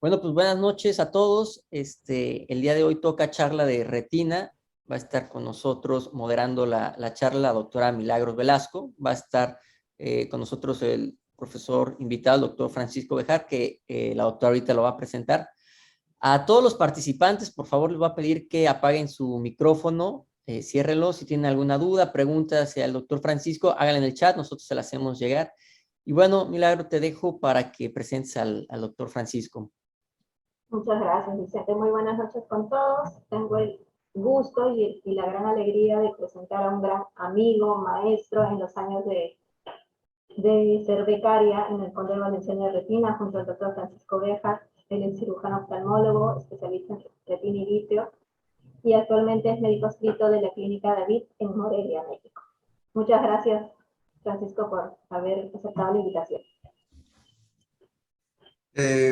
Bueno, pues buenas noches a todos. El día de hoy toca charla de retina. Va a estar con nosotros moderando la charla la doctora Milagros Velasco. Va a estar con nosotros el profesor invitado, el doctor Francisco Bejar, que la doctora ahorita lo va a presentar. A todos los participantes, por favor, les voy a pedir que apaguen su micrófono, ciérrenlo. Si tienen alguna duda, pregunta hacia el doctor Francisco, háganla en el chat, nosotros se la hacemos llegar. Y bueno, Milagro, te dejo para que presentes al doctor Francisco. Muchas gracias, Vicente. Muy buenas noches con todos. Tengo el gusto y la gran alegría de presentar a un gran amigo, maestro en los años de ser becaria en el Colegio Valenciano de Retina, junto al doctor Francisco Bejar. Él es cirujano oftalmólogo, especialista en retina y vitrio, y actualmente es médico adscrito de la Clínica David en Morelia, México. Muchas gracias, Francisco, por haber aceptado la invitación.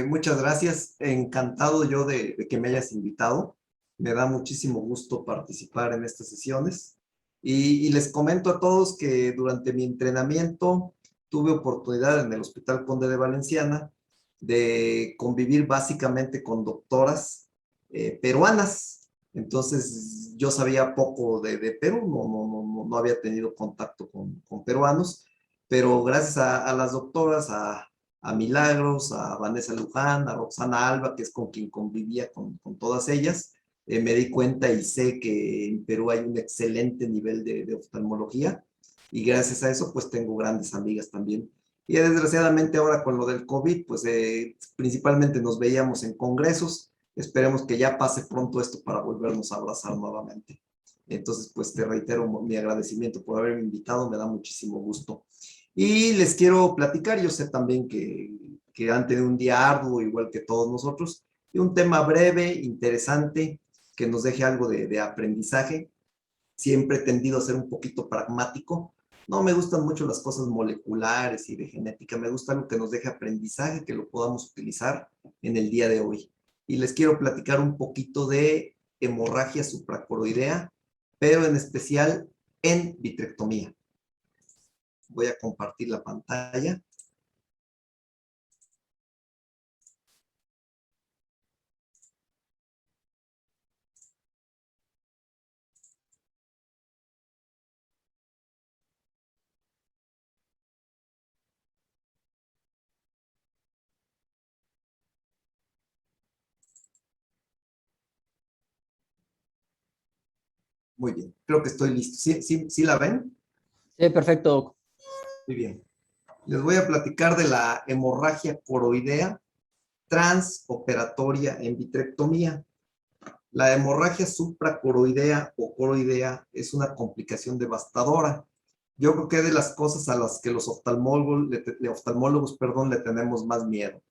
Muchas gracias. Encantado yo de que me hayas invitado. Me da muchísimo gusto participar en estas sesiones. Y les comento a todos que durante mi entrenamiento tuve oportunidad en el Hospital Conde de Valenciana de convivir básicamente con doctoras peruanas. Entonces yo sabía poco de Perú, no había tenido contacto con peruanos, pero gracias a las doctoras, a Milagros, a Vanessa Luján, a Roxana Alba, que es con quien convivía con todas ellas, me di cuenta y sé que en Perú hay un excelente nivel de oftalmología, y gracias a eso pues tengo grandes amigas también. Y desgraciadamente ahora con lo del COVID, pues principalmente nos veíamos en congresos. Esperemos que ya pase pronto esto para volvernos a abrazar nuevamente. Entonces, pues te reitero mi agradecimiento por haberme invitado, me da muchísimo gusto. Y les quiero platicar, yo sé también que han tenido un día arduo, igual que todos nosotros, y un tema breve, interesante, que nos deje algo de aprendizaje. Siempre he tendido a ser un poquito pragmático. No me gustan mucho las cosas moleculares y de genética, me gusta algo que nos deje aprendizaje, que lo podamos utilizar en el día de hoy. Y les quiero platicar un poquito de hemorragia supracoroidea, pero en especial en vitrectomía. Voy a compartir la pantalla. Muy bien, creo que estoy listo. ¿Sí la ven? Sí, perfecto. Muy bien. Les voy a platicar de la hemorragia coroidea transoperatoria en vitrectomía. La hemorragia supracoroidea o coroidea es una complicación devastadora. Yo creo que es de las cosas a las que los oftalmólogos le tenemos más miedo.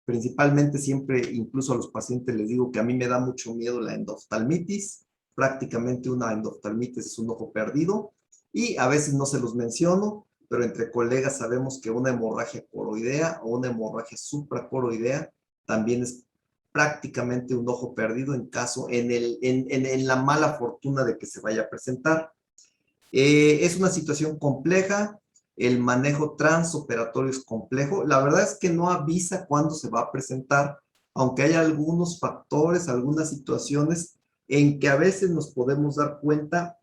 Principalmente siempre, incluso a los pacientes les digo que a mí me da mucho miedo la endoftalmitis. Prácticamente una endoftalmitis es un ojo perdido, y a veces no se los menciono, pero entre colegas sabemos que una hemorragia coroidea o una hemorragia supracoroidea también es prácticamente un ojo perdido en la mala fortuna de que se vaya a presentar. Es una situación compleja, el manejo transoperatorio es complejo. La verdad es que no avisa cuándo se va a presentar, aunque hay algunos factores, algunas situaciones en que a veces nos podemos dar cuenta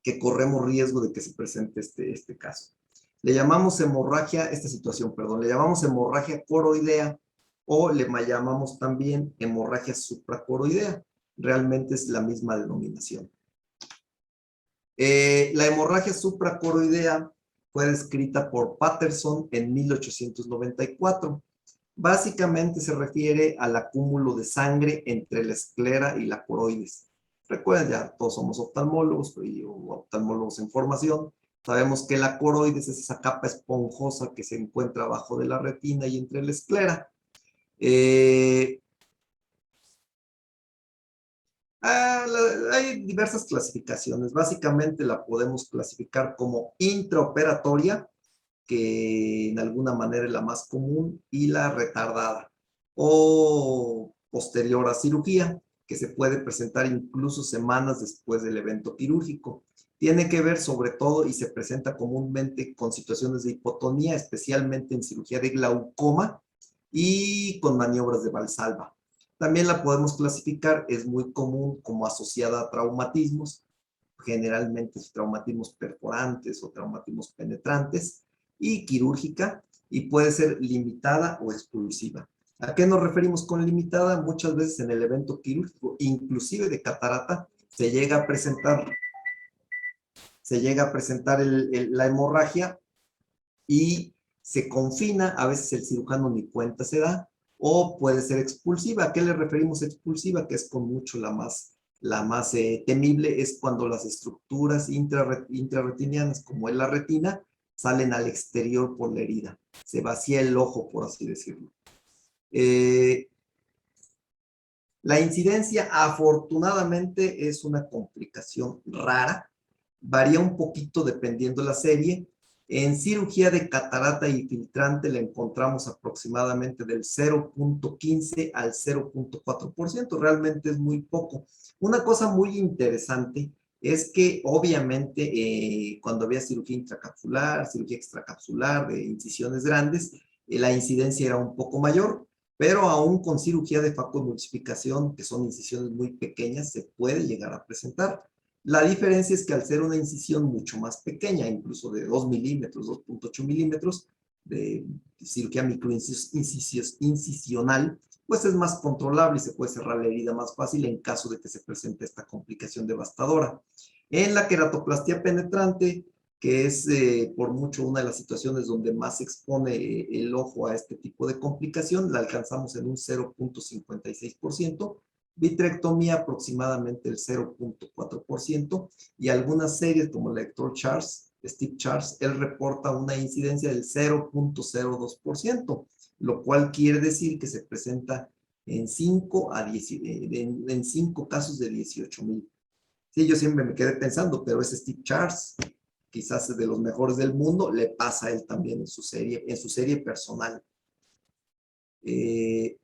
que corremos riesgo de que se presente este caso. Le llamamos hemorragia, le llamamos hemorragia coroidea, o le llamamos también hemorragia supracoroidea. Realmente es la misma denominación. La hemorragia supracoroidea fue descrita por Patterson en 1894. Básicamente se refiere al acúmulo de sangre entre la esclera y la coroides. Recuerden, ya todos somos oftalmólogos y oftalmólogos en formación. Sabemos que la coroides es esa capa esponjosa que se encuentra abajo de la retina y entre la esclera. Hay diversas clasificaciones. Básicamente la podemos clasificar como intraoperatoria, que en alguna manera es la más común, y la retardada o posterior a cirugía, que se puede presentar incluso semanas después del evento quirúrgico. Tiene que ver sobre todo y se presenta comúnmente con situaciones de hipotonía, especialmente en cirugía de glaucoma, y con maniobras de Valsalva. También la podemos clasificar, es muy común como asociada a traumatismos, generalmente traumatismos perforantes o traumatismos penetrantes, y quirúrgica, y puede ser limitada o expulsiva. ¿A qué nos referimos con limitada? Muchas veces en el evento quirúrgico, inclusive de catarata, se llega a presentar la hemorragia y se confina, a veces el cirujano ni cuenta se da, o puede ser expulsiva. ¿A qué le referimos expulsiva? Que es con mucho la más temible, es cuando las estructuras intrarretinianas, como es la retina, salen al exterior por la herida. Se vacía el ojo, por así decirlo. La incidencia, afortunadamente, es una complicación rara. Varía un poquito dependiendo la serie. En cirugía de catarata y filtrante le encontramos aproximadamente del 0.15 al 0.4%. Realmente es muy poco. Una cosa muy interesante es que obviamente cuando había cirugía intracapsular, cirugía extracapsular de incisiones grandes, la incidencia era un poco mayor, pero aún con cirugía de facomulsificación, que son incisiones muy pequeñas, se puede llegar a presentar. La diferencia es que al ser una incisión mucho más pequeña, incluso de 2 milímetros, 2.8 milímetros, de cirugía microincisional, pues es más controlable y se puede cerrar la herida más fácil en caso de que se presente esta complicación devastadora. En la queratoplastia penetrante, que es por mucho una de las situaciones donde más se expone el ojo a este tipo de complicación, la alcanzamos en un 0.56%, vitrectomía aproximadamente el 0.4%, y algunas series como el lector Charles, Steve Charles, él reporta una incidencia del 0.02%, lo cual quiere decir que se presenta en 5 casos de 18,000. Sí, yo siempre me quedé pensando, pero ese Steve Charles, quizás es de los mejores del mundo, le pasa a él también en su serie personal. ¿Qué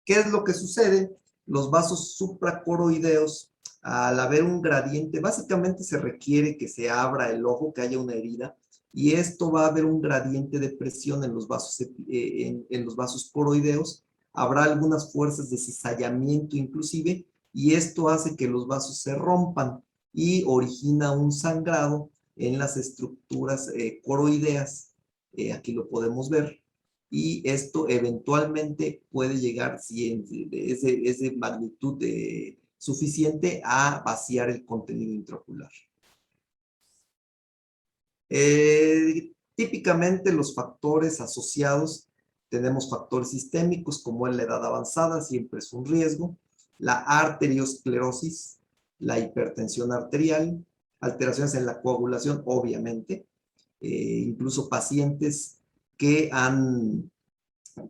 es lo que sucede? Los vasos supracoroideos, al haber un gradiente, básicamente se requiere que se abra el ojo, que haya una herida, y esto va a haber un gradiente de presión en los vasos, en los vasos coroideos. Habrá algunas fuerzas de cizallamiento inclusive, y esto hace que los vasos se rompan y origina un sangrado en las estructuras coroideas. Aquí lo podemos ver. Y esto eventualmente puede llegar, si es de magnitud suficiente, a vaciar el contenido intraocular. Típicamente los factores asociados, tenemos factores sistémicos como en la edad avanzada, siempre es un riesgo, la arteriosclerosis, la hipertensión arterial, alteraciones en la coagulación, obviamente, incluso pacientes que han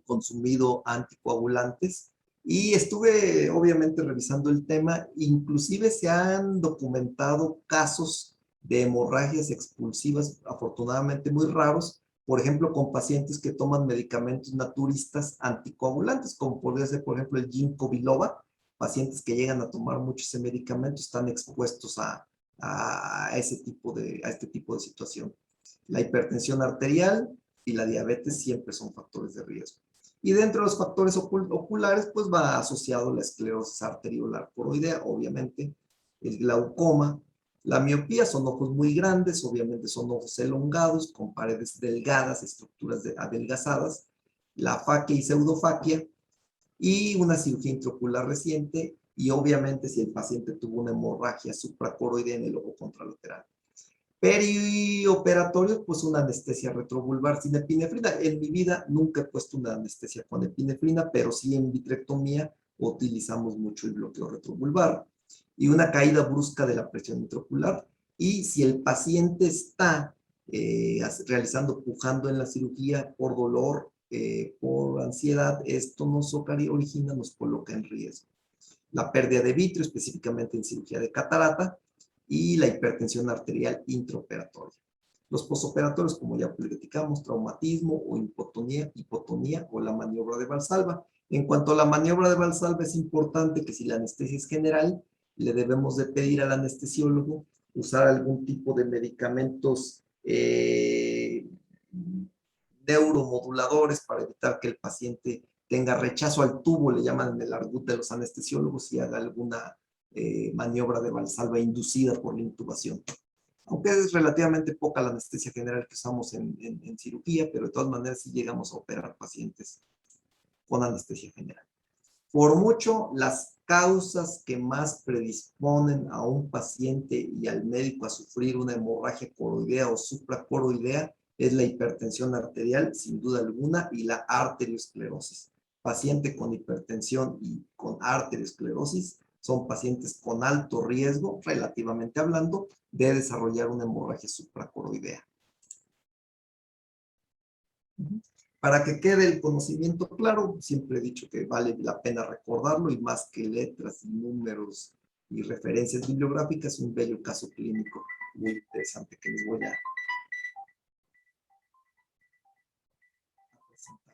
consumido anticoagulantes, y estuve obviamente revisando el tema. Inclusive se han documentado casos de hemorragias expulsivas, afortunadamente muy raros, por ejemplo, con pacientes que toman medicamentos naturistas anticoagulantes, como podría ser, por ejemplo, el ginkgo biloba. Pacientes que llegan a tomar mucho ese medicamento están expuestos a este tipo de situación. La hipertensión arterial y la diabetes siempre son factores de riesgo. Y dentro de los factores oculares, pues va asociado la esclerosis arteriolar coroidea, obviamente, el glaucoma, la miopía. Son ojos muy grandes, obviamente son ojos elongados, con paredes delgadas, estructuras adelgazadas, la faquia y pseudofaquia, y una cirugía intraocular reciente, y obviamente si el paciente tuvo una hemorragia supracoroidea en el ojo contralateral. Perioperatorio, pues una anestesia retrovulvar sin epinefrina. En mi vida nunca he puesto una anestesia con epinefrina, pero sí en vitrectomía utilizamos mucho el bloqueo retrovulvar. Y una caída brusca de la presión intraocular. Y si el paciente está pujando en la cirugía por dolor, por ansiedad, esto nos origina, nos coloca en riesgo. La pérdida de vitrio, específicamente en cirugía de catarata, y la hipertensión arterial intraoperatoria. Los posoperatorios, como ya platicamos, traumatismo o hipotonía o la maniobra de Valsalva. En cuanto a la maniobra de Valsalva, es importante que si la anestesia es general, le debemos de pedir al anestesiólogo usar algún tipo de medicamentos neuromoduladores para evitar que el paciente tenga rechazo al tubo, le llaman en el argot de los anestesiólogos, y haga alguna maniobra de valsalva inducida por la intubación. Aunque es relativamente poca la anestesia general que usamos en cirugía, pero de todas maneras sí llegamos a operar pacientes con anestesia general. Por mucho, las causas que más predisponen a un paciente y al médico a sufrir una hemorragia coroidea o supracoroidea es la hipertensión arterial, sin duda alguna, y la arteriosclerosis. Paciente con hipertensión y con arteriosclerosis son pacientes con alto riesgo, relativamente hablando, de desarrollar una hemorragia supracoroidea. Para que quede el conocimiento claro, siempre he dicho que vale la pena recordarlo, y más que letras y números y referencias bibliográficas, un bello caso clínico muy interesante que les voy a presentar.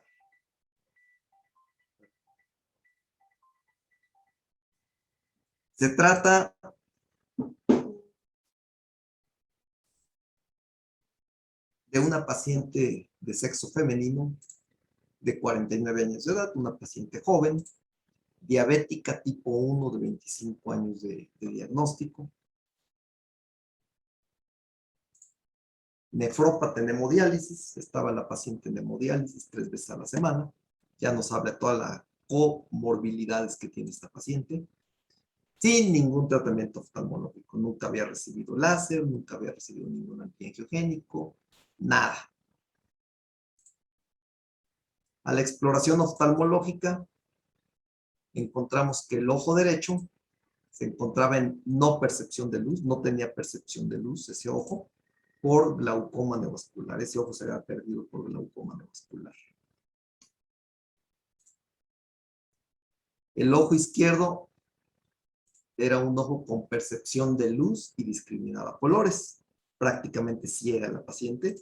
Se trata de una paciente de sexo femenino de 49 años de edad, una paciente joven, diabética tipo 1 de 25 años de diagnóstico, nefrópata en hemodiálisis, estaba la paciente en hemodiálisis 3 veces a la semana, ya nos habla de todas las comorbilidades que tiene esta paciente, sin ningún tratamiento oftalmológico, nunca había recibido láser, nunca había recibido ningún antiangiogénico, nada. A la exploración oftalmológica encontramos que el ojo derecho se encontraba en no percepción de luz, no tenía percepción de luz ese ojo, por glaucoma neovascular. Ese ojo se había perdido por glaucoma neovascular. El ojo izquierdo era un ojo con percepción de luz y discriminaba colores. Prácticamente ciega la paciente,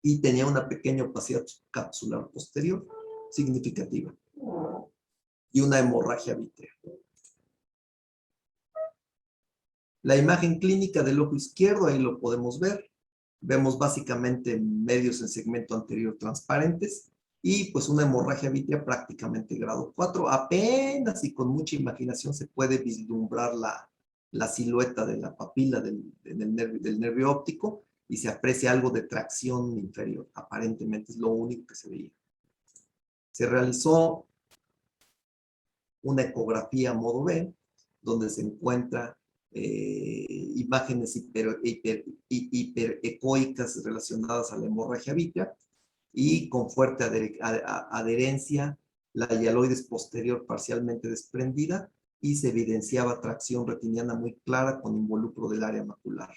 y tenía una pequeña opacidad capsular posterior significativa y una hemorragia vítrea. La imagen clínica del ojo izquierdo, ahí lo podemos ver. Vemos básicamente medios en segmento anterior transparentes y pues una hemorragia vítrea prácticamente grado 4. Apenas y con mucha imaginación se puede vislumbrar la silueta de la papila del nervio óptico, y se aprecia algo de tracción inferior. Aparentemente es lo único que se veía. Se realizó una ecografía modo B, donde se encuentra imágenes hiperecoicas relacionadas a la hemorragia vítrea, y con fuerte adherencia, la hialoides posterior parcialmente desprendida, y se evidenciaba tracción retiniana muy clara con involucro del área macular.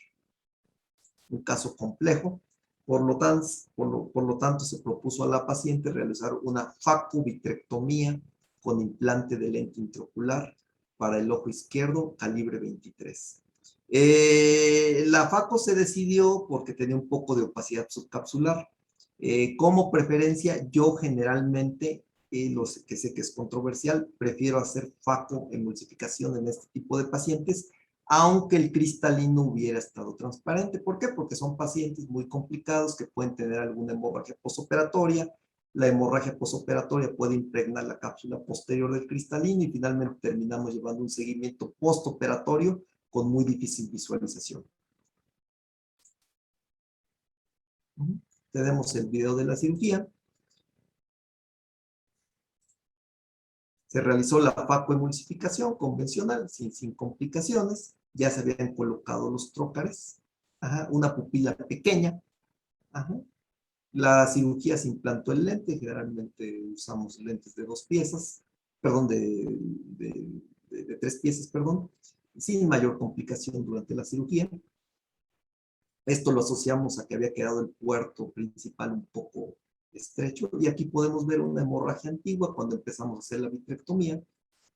Un caso complejo, por lo tanto se propuso a la paciente realizar una facovitrectomía con implante de lente intraocular para el ojo izquierdo, calibre 23. La FACO se decidió porque tenía un poco de opacidad subcapsular. Como preferencia, yo generalmente, los que sé que es controversial, prefiero hacer FACO emulsificación en este tipo de pacientes, aunque el cristalino hubiera estado transparente. ¿Por qué? Porque son pacientes muy complicados que pueden tener alguna hemorragia posoperatoria. La hemorragia posoperatoria puede impregnar la cápsula posterior del cristalino, y finalmente terminamos llevando un seguimiento postoperatorio con muy difícil visualización. Tenemos el video de la cirugía. Se realizó la facoemulsificación convencional, sin complicaciones. Ya se habían colocado los trócares. Una pupila pequeña. La cirugía se implantó el lente. Generalmente usamos lentes de 2 piezas. Perdón, de 3 piezas, perdón. Sin mayor complicación durante la cirugía. Esto lo asociamos a que había quedado el puerto principal un poco estrecho, y aquí podemos ver una hemorragia antigua cuando empezamos a hacer la vitrectomía.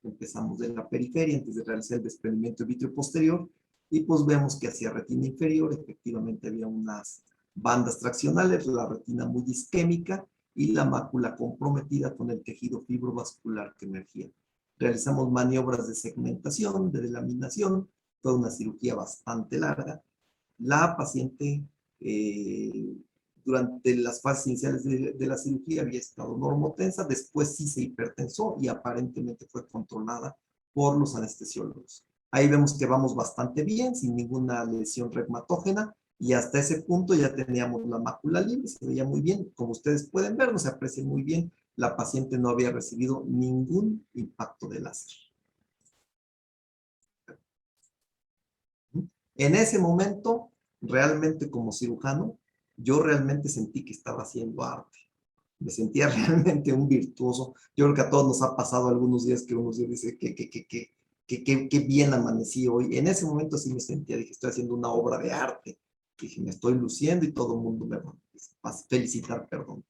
Empezamos de la periferia antes de realizar el desprendimiento del vítreo posterior, y pues vemos que hacia retina inferior efectivamente había unas bandas traccionales, la retina muy isquémica y la mácula comprometida con el tejido fibrovascular que emergía. Realizamos maniobras de segmentación, de delaminación. Fue una cirugía bastante larga. La paciente durante las fases iniciales de la cirugía había estado normotensa, después sí se hipertensó y aparentemente fue controlada por los anestesiólogos. Ahí vemos que vamos bastante bien, sin ninguna lesión reumatógena, y hasta ese punto ya teníamos la mácula libre, se veía muy bien. Como ustedes pueden ver, no se aprecia muy bien, la paciente no había recibido ningún impacto de láser. En ese momento, realmente como cirujano, yo realmente sentí que estaba haciendo arte. Me sentía realmente un virtuoso. Yo creo que a todos nos ha pasado algunos días que uno dice que bien amanecí hoy. En ese momento sí me sentía, dije, estoy haciendo una obra de arte. Dije, me estoy luciendo y todo el mundo me va a felicitar, perdón.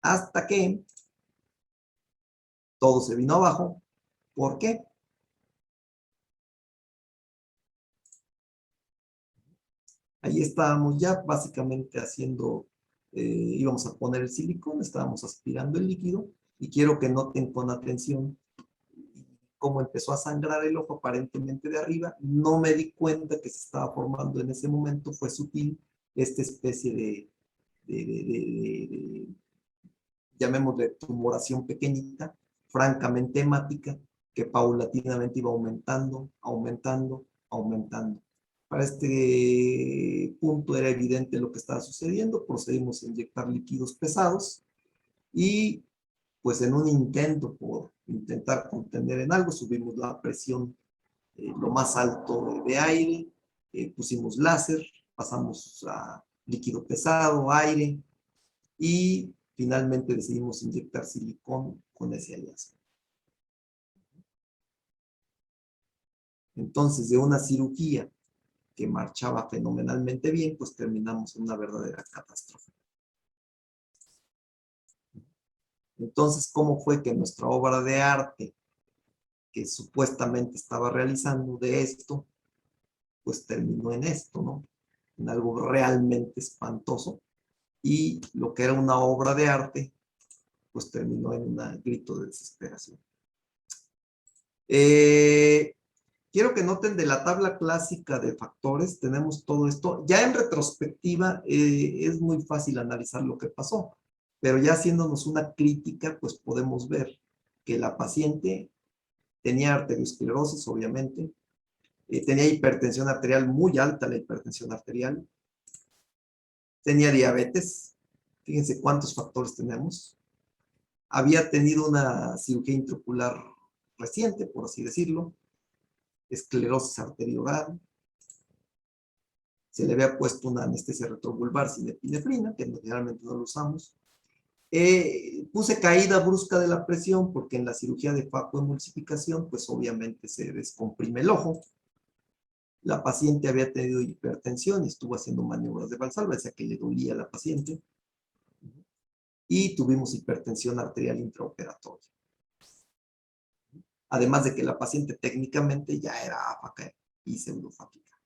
Hasta que todo se vino abajo. ¿Por qué? Ahí estábamos ya básicamente haciendo, íbamos a poner el silicón, estábamos aspirando el líquido y quiero que noten con atención cómo empezó a sangrar el ojo aparentemente de arriba. No me di cuenta que se estaba formando en ese momento, fue sutil esta especie de llamémosle tumoración pequeñita, francamente hemática, que paulatinamente iba aumentando, aumentando, aumentando. Para este punto era evidente lo que estaba sucediendo, procedimos a inyectar líquidos pesados y pues en un intento por intentar contener en algo, subimos la presión lo más alto de aire, pusimos láser, pasamos a líquido pesado, aire y finalmente decidimos inyectar silicón con ese hallazgo. Entonces, de una cirugía que marchaba fenomenalmente bien, pues terminamos en una verdadera catástrofe. Entonces, ¿cómo fue que nuestra obra de arte, que supuestamente estaba realizando de esto, pues terminó en esto, ¿no? En algo realmente espantoso. Y lo que era una obra de arte, pues terminó en un grito de desesperación. Quiero que noten de la tabla clásica de factores, tenemos todo esto. Ya en retrospectiva es muy fácil analizar lo que pasó, pero ya haciéndonos una crítica, pues podemos ver que la paciente tenía arteriosclerosis, obviamente, tenía hipertensión arterial muy alta, la hipertensión arterial, tenía diabetes, fíjense cuántos factores tenemos, había tenido una cirugía intraocular reciente, por así decirlo, esclerosis arterial, se le había puesto una anestesia retrovulvar sin epinefrina, que generalmente no lo usamos. Puse caída brusca de la presión porque en la cirugía de facoemulsificación, pues obviamente se descomprime el ojo. La paciente había tenido hipertensión y estuvo haciendo maniobras de Valsalva, decía que le dolía a la paciente. Y tuvimos hipertensión arterial intraoperatoria. Además de que la paciente técnicamente ya era áfaca y pseudofáquica.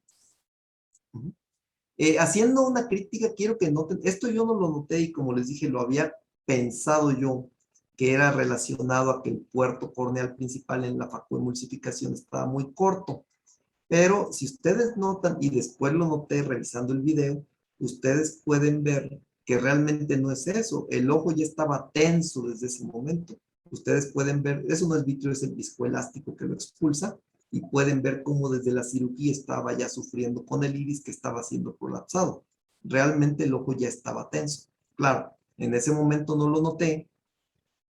Haciendo una crítica, quiero que noten, esto yo no lo noté y como les dije, lo había pensado yo, que era relacionado a que el puerto corneal principal en la facoemulsificación estaba muy corto. Pero si ustedes notan, y después lo noté revisando el video, ustedes pueden ver que realmente no es eso. El ojo ya estaba tenso desde ese momento. Ustedes pueden ver, eso no es vitrio, es el viscoelástico que lo expulsa, y pueden ver cómo desde la cirugía estaba ya sufriendo con el iris que estaba siendo prolapsado. Realmente el ojo ya estaba tenso. Claro, en ese momento no lo noté,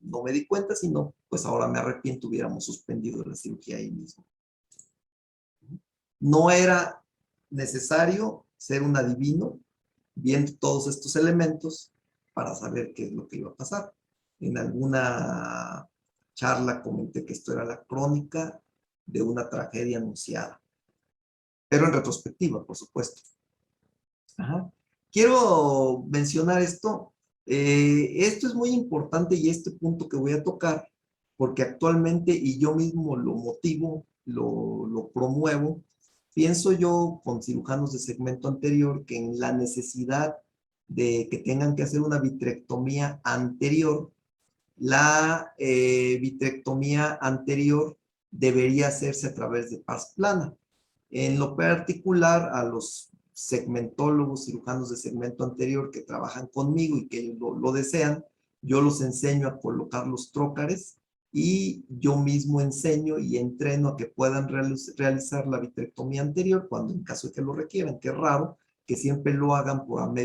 no me di cuenta, sino pues ahora me arrepiento, hubiéramos suspendido la cirugía ahí mismo. No era necesario ser un adivino viendo todos estos elementos para saber qué es lo que iba a pasar. En alguna charla comenté que esto era la crónica de una tragedia anunciada, pero en retrospectiva, por supuesto. Ajá. Quiero mencionar esto. Esto es muy importante y este punto que voy a tocar, porque actualmente, y yo mismo lo motivo, lo promuevo, pienso yo con cirujanos de segmento anterior que en la necesidad de que tengan que hacer una vitrectomía anterior, la vitrectomía anterior debería hacerse a través de pars plana. En lo particular, a los segmentólogos, cirujanos de segmento anterior que trabajan conmigo y que ellos lo desean, yo los enseño a colocar los trócares y yo mismo enseño y entreno a que puedan realizar la vitrectomía anterior cuando en caso de que lo requieran, que es raro, que siempre lo hagan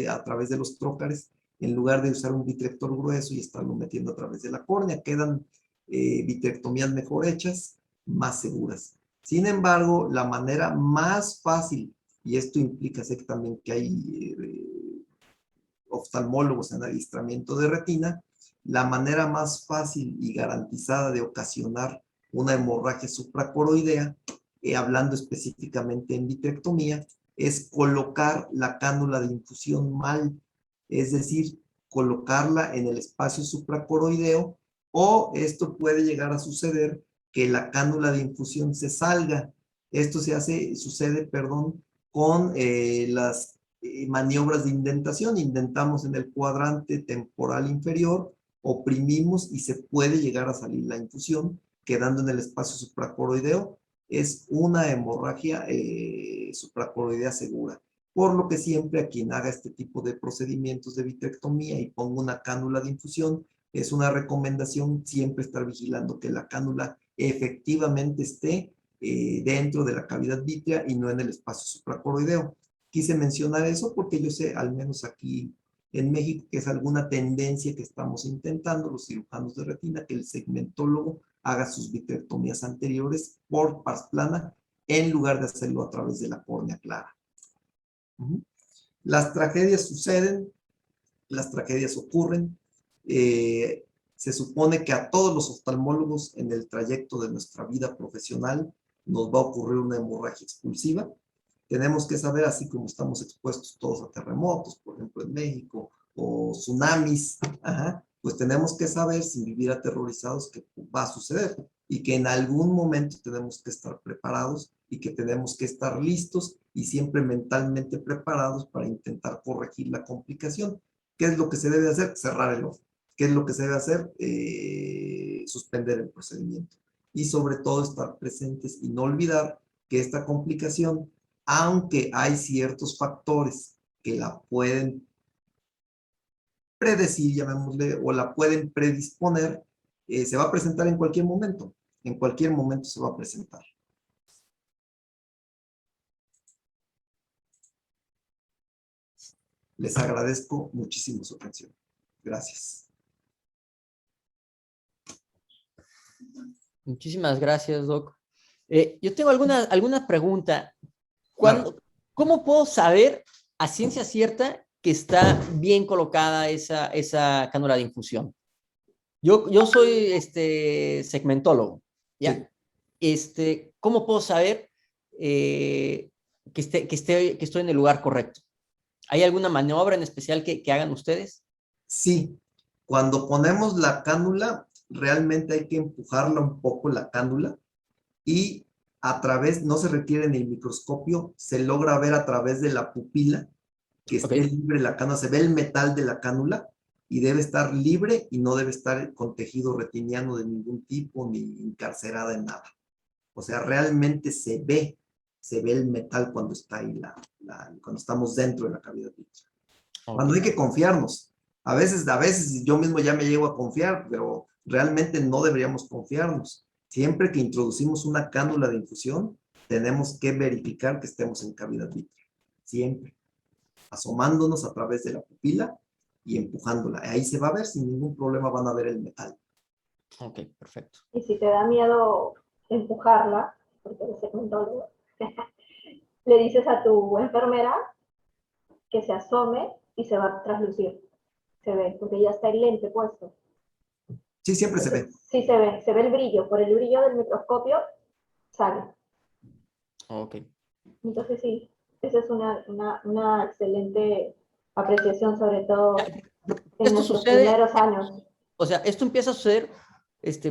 a través de los trócares en lugar de usar un vitrector grueso y estarlo metiendo a través de la córnea. Quedan vitrectomías mejor hechas, más seguras. Sin embargo, la manera más fácil, y esto implica, sé que también que hay oftalmólogos en adiestramiento de retina, la manera más fácil y garantizada de ocasionar una hemorragia supracoroidea, hablando específicamente en vitrectomía, es colocar la cánula de infusión mal, es decir, colocarla en el espacio supracoroideo, o esto puede llegar a suceder que la cánula de infusión se salga. Esto sucede, con las maniobras de indentación. Indentamos en el cuadrante temporal inferior, oprimimos y se puede llegar a salir la infusión, quedando en el espacio supracoroideo. Es una hemorragia supracoroidea segura. Por lo que siempre a quien haga este tipo de procedimientos de vitrectomía y ponga una cánula de infusión, es una recomendación siempre estar vigilando que la cánula efectivamente esté dentro de la cavidad vítrea y no en el espacio supracoroideo. Quise mencionar eso porque yo sé, al menos aquí en México, que es alguna tendencia que estamos intentando los cirujanos de retina, que el segmentólogo haga sus vitrectomías anteriores por pars plana en lugar de hacerlo a través de la córnea clara. Las tragedias suceden, las tragedias ocurren. Se supone que a todos los oftalmólogos en el trayecto de nuestra vida profesional nos va a ocurrir una hemorragia expulsiva. Tenemos que saber, así como estamos expuestos todos a terremotos, por ejemplo en México, o tsunamis, pues tenemos que saber, sin vivir aterrorizados, que va a suceder y que en algún momento tenemos que estar preparados y que tenemos que estar listos y siempre mentalmente preparados para intentar corregir la complicación. ¿Qué es lo que se debe hacer? Cerrar el ojo. ¿Qué es lo que se debe hacer? Suspender el procedimiento. Y sobre todo estar presentes y no olvidar que esta complicación, aunque hay ciertos factores que la pueden predecir, llamémosle, o la pueden predisponer, se va a presentar en cualquier momento. En cualquier momento se va a presentar. Les agradezco muchísimo su atención. Gracias. Muchísimas gracias, Doc. Yo tengo alguna pregunta. Claro. ¿Cómo puedo saber a ciencia cierta que está bien colocada esa cánula de infusión? Yo soy segmentólogo, ¿ya? Sí. ¿Cómo puedo saber que estoy en el lugar correcto? ¿Hay alguna maniobra en especial que hagan ustedes? Sí. Cuando ponemos la cánula, realmente hay que empujarla un poco la cánula y a través, no se requiere ni el microscopio, se logra ver a través de la pupila que esté libre la cánula, se ve el metal de la cánula y debe estar libre y no debe estar con tejido retiniano de ningún tipo ni encarcerada en nada. O sea, realmente se ve el metal cuando está ahí, cuando estamos dentro de la cavidad vítrea. Cuando hay que confiarnos. A veces yo mismo ya me llego a confiar, pero realmente no deberíamos confiarnos. Siempre que introducimos una cánula de infusión, tenemos que verificar que estemos en cavidad vítrea. Siempre. Asomándonos a través de la pupila y empujándola. Ahí se va a ver, sin ningún problema van a ver el metal. Ok, perfecto. Y si te da miedo empujarla, porque eres segmentólogo, le dices a tu enfermera que se asome y se va a traslucir. Se ve, porque ya está el lente puesto. Sí, siempre se ve. Sí, se ve el brillo. Por el brillo del microscopio sale. Ok. Entonces sí, esa es una excelente apreciación, sobre todo en Esto nuestros sucede, primeros años. o sea, esto empieza a suceder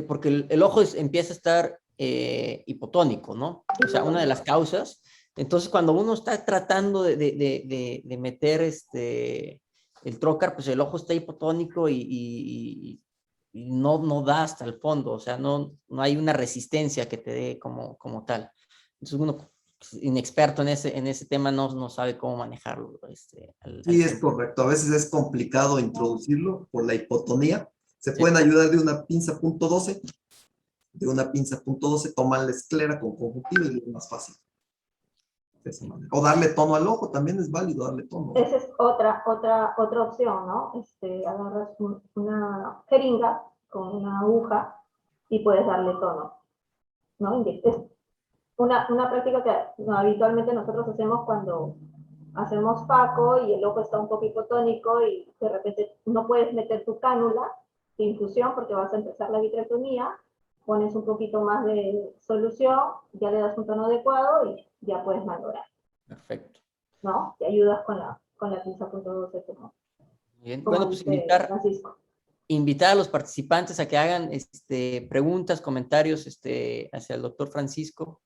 porque el ojo empieza a estar hipotónico, ¿no? O sea, una de las causas. Entonces, cuando uno está tratando de meter el trócar, pues el ojo está hipotónico y no da hasta el fondo, o sea, no hay una resistencia que te dé como tal. Entonces, uno inexperto en ese tema no sabe cómo manejarlo. Sí, es correcto. A veces es complicado introducirlo por la hipotonía. Se Sí. pueden ayudar de una pinza .12, toman la esclera con conjuntiva y es más fácil. De esa manera. O darle tono al ojo, también es válido darle tono. Esa es otra opción, ¿no? Agarras una jeringa con una aguja y puedes darle tono, ¿no? Es una práctica que habitualmente nosotros hacemos cuando hacemos faco y el ojo está un poco hipotónico y de repente no puedes meter tu cánula de infusión porque vas a empezar la vitrectomía, pones un poquito más de solución, ya le das un tono adecuado y ya puedes maniobrar. Perfecto. ¿No? Te ayudas con la pinza .12 Bien. como Bueno, pues dice Francisco. invitar a los participantes a que hagan preguntas, comentarios hacia el doctor Francisco.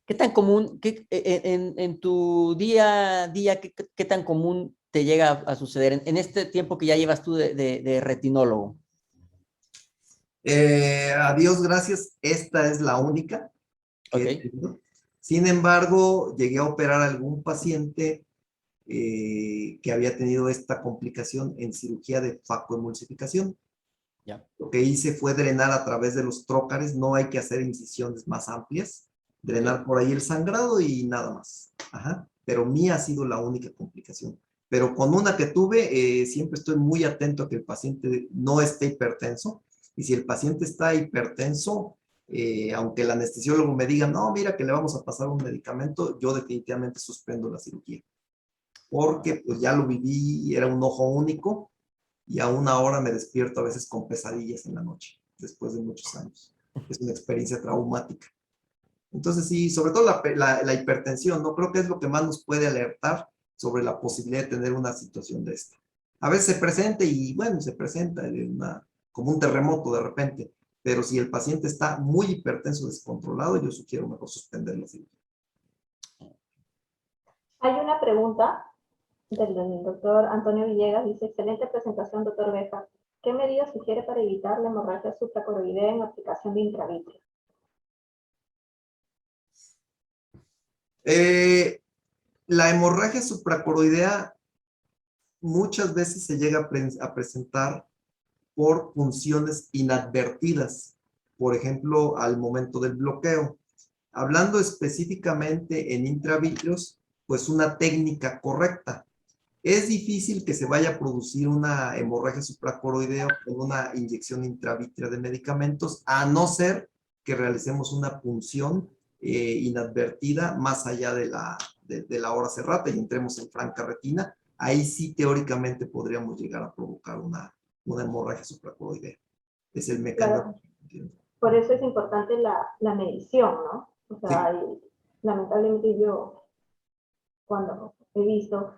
¿Qué tan común, en tu día a día, qué tan común te llega a suceder en este tiempo que ya llevas tú de retinólogo? A Dios gracias, esta es la única que he Ok. tenido. Sin embargo, llegué a operar a algún paciente que había tenido esta complicación en cirugía de facoemulsificación. Ya. Lo que hice fue drenar a través de los trócares, no hay que hacer incisiones más amplias, drenar por ahí el sangrado y nada más. Ajá. Pero mía ha sido la única complicación. Pero con una que tuve, siempre estoy muy atento a que el paciente no esté hipertenso. Y si el paciente está hipertenso, aunque el anestesiólogo me diga, no, mira que le vamos a pasar un medicamento, yo definitivamente suspendo la cirugía. Porque pues ya lo viví, era un ojo único y aún ahora me despierto a veces con pesadillas en la noche, después de muchos años. Es una experiencia traumática. Entonces sí, sobre todo la hipertensión, ¿no? Creo que es lo que más nos puede alertar sobre la posibilidad de tener una situación de esta. A veces se presenta y bueno, se presenta como un terremoto de repente, pero si el paciente está muy hipertenso, descontrolado, yo sugiero mejor suspender la cirugía. Hay una pregunta del doctor Antonio Villegas, dice, excelente presentación, doctor Bejar. ¿Qué medidas sugiere para evitar la hemorragia supracoroidea en aplicación de intravítrea? La hemorragia supracoroidea muchas veces se llega a presentar por punciones inadvertidas, por ejemplo, al momento del bloqueo. Hablando específicamente en intravítreos, pues una técnica correcta. Es difícil que se vaya a producir una hemorragia supracoroidea con una inyección intravítrea de medicamentos, a no ser que realicemos una punción inadvertida más allá de la hora cerrada y entremos en franca retina. Ahí sí teóricamente podríamos llegar a provocar una hemorragia supracoroidea. Es el mecanismo. Claro. Por eso es importante la medición, ¿no? O sea, sí. Lamentablemente yo, cuando he visto